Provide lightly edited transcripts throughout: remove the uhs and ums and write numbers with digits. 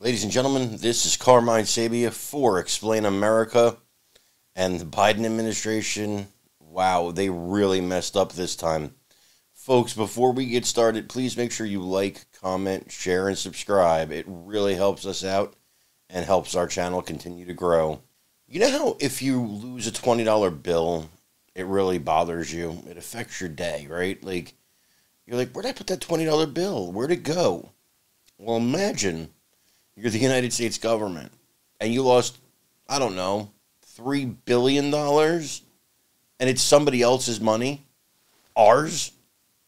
Ladies and gentlemen, this is Carmine Sabia for Explain America. And the Biden administration, wow, they really messed up this time. Folks, before we get started, please make sure you like, comment, share, and subscribe. It really helps us out and helps our channel continue to grow. You know how if you lose a $20 bill, it really bothers you? It affects your day, right? Like, you're like, where'd I put that $20 bill? Where'd it go? Well, imagine you're the United States government and you lost, I don't know, $3 billion, and it's somebody else's money, ours,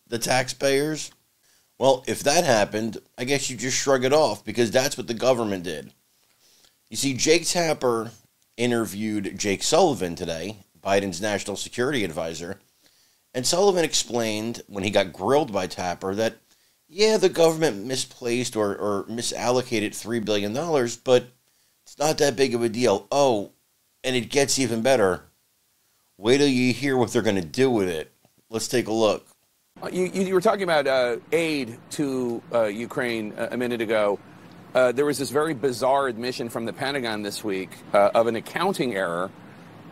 the taxpayers. Well, if that happened, I guess you just shrug it off because that's what the government did. You see, Jake Tapper interviewed Jake Sullivan today, Biden's national security advisor, and Sullivan explained when he got grilled by Tapper that, yeah, the government misplaced or misallocated $3 billion, but it's not that big of a deal. Oh, and it gets even better. Wait till you hear what they're going to do with it. Let's take a look. You were talking about aid to Ukraine a minute ago. There was this very bizarre admission from the Pentagon this week of an accounting error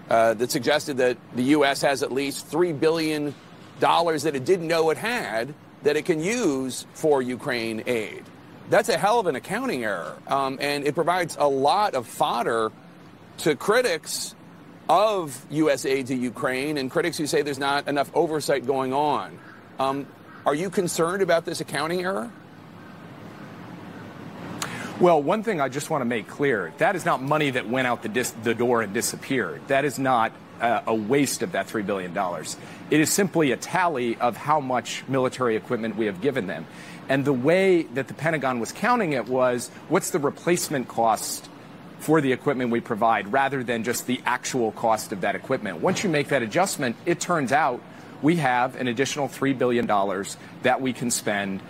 that suggested that the U.S. has at least $3 billion that it didn't know it had that it can use for Ukraine aid. That's a hell of an accounting error, and it provides a lot of fodder to critics of U.S. aid to Ukraine and critics who say there's not enough oversight going on. Are you concerned about this accounting error? Well, one thing I just want to make clear, that is not money that went out the door and disappeared. That is not a waste of that $3 billion. It is simply a tally of how much military equipment we have given them. And the way that the Pentagon was counting it was, what's the replacement cost for the equipment we provide, rather than just the actual cost of that equipment. Once you make that adjustment, it turns out we have an additional $3 billion that we can spend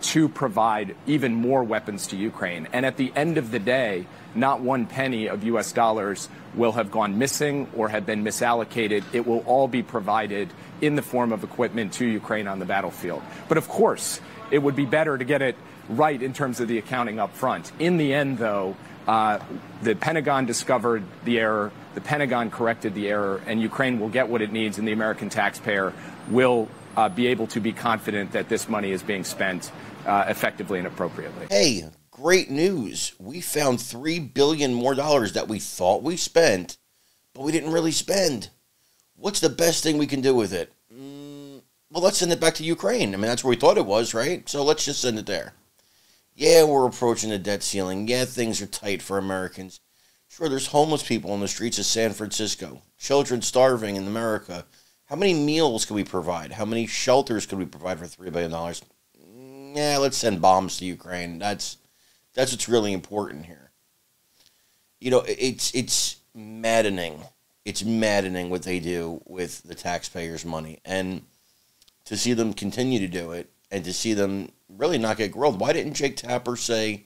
to provide even more weapons to Ukraine. And at the end of the day, not one penny of U.S. dollars will have gone missing or have been misallocated. It will all be provided in the form of equipment to Ukraine on the battlefield. But of course, it would be better to get it right in terms of the accounting up front. In the end, though, the Pentagon discovered the error, the Pentagon corrected the error, and Ukraine will get what it needs, and the American taxpayer will be able to be confident that this money is being spent effectively and appropriately. Hey, great news. We found $3 billion more that we thought we spent, but we didn't really spend. What's the best thing we can do with it? Well, let's send it back to Ukraine. I mean, that's where we thought it was, right? So let's just send it there. Yeah, we're approaching the debt ceiling. Yeah, things are tight for Americans. Sure, there's homeless people on the streets of San Francisco. Children starving in America. How many meals can we provide? How many shelters could we provide for $3 billion? Yeah, let's send bombs to Ukraine. That's what's really important here. You know, it's maddening. It's maddening what they do with the taxpayers' money. And to see them continue to do it, and to see them really not get grilled. Why didn't Jake Tapper say,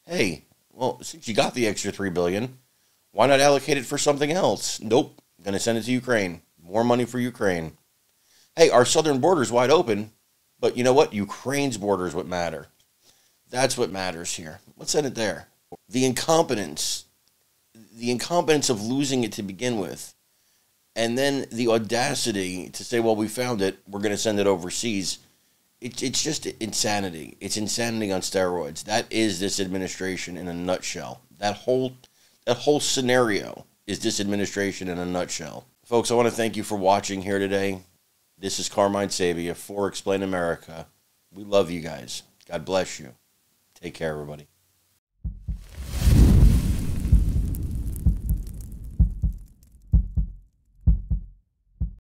hey, well, since you got the extra $3 billion, why not allocate it for something else? Nope, I'm going to send it to Ukraine. More money for Ukraine. Hey, our southern border is wide open, but you know what? Ukraine's border is what matters. That's what matters here. Let's send it there. The incompetence of losing it to begin with, and then the audacity to say, well, we found it, we're going to send it overseas. It's just insanity. It's insanity on steroids. That is this administration in a nutshell. That whole scenario is this administration in a nutshell. Folks, I want to thank you for watching here today. This is Carmine Sabia for Explain America. We love you guys. God bless you. Take care, everybody.